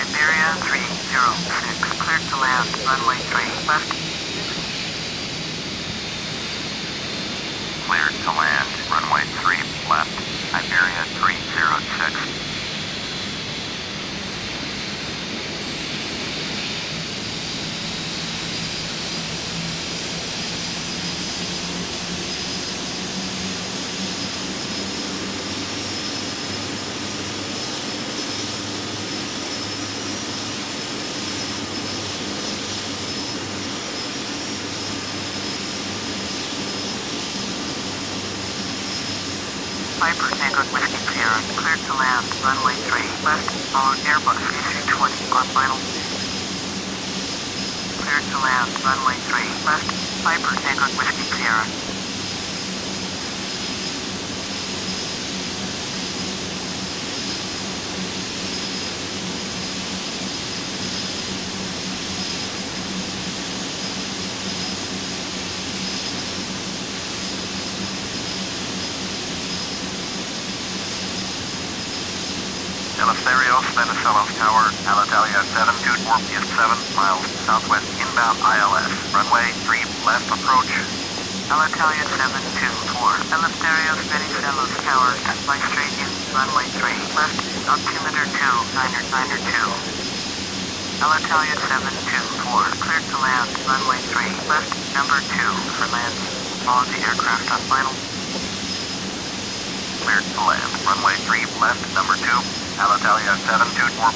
Iberia 306, cleared to land, runway 3, left. Cleared to land, runway 3, left, Iberia 306. Piper Tango Whiskey Sierra, cleared to land, runway 3, left, on Airbus AC-20 on final. Cleared to land, runway 3, left, Piper Tango Whiskey Sierra. Eleftherios Venizelos Tower, Alitalia 724 is 7 miles southwest inbound ILS. Runway 3 left approach. Alitalia 724, Eleftherios Venizelos Tower, fly straight in, runway 3, left, altimeter 2, niner 2. Alitalia 724, cleared to land, runway 3, left, number 2 for land. Follow the aircraft on final. Cleared to land, runway 3 left, number 2. Alitalia 724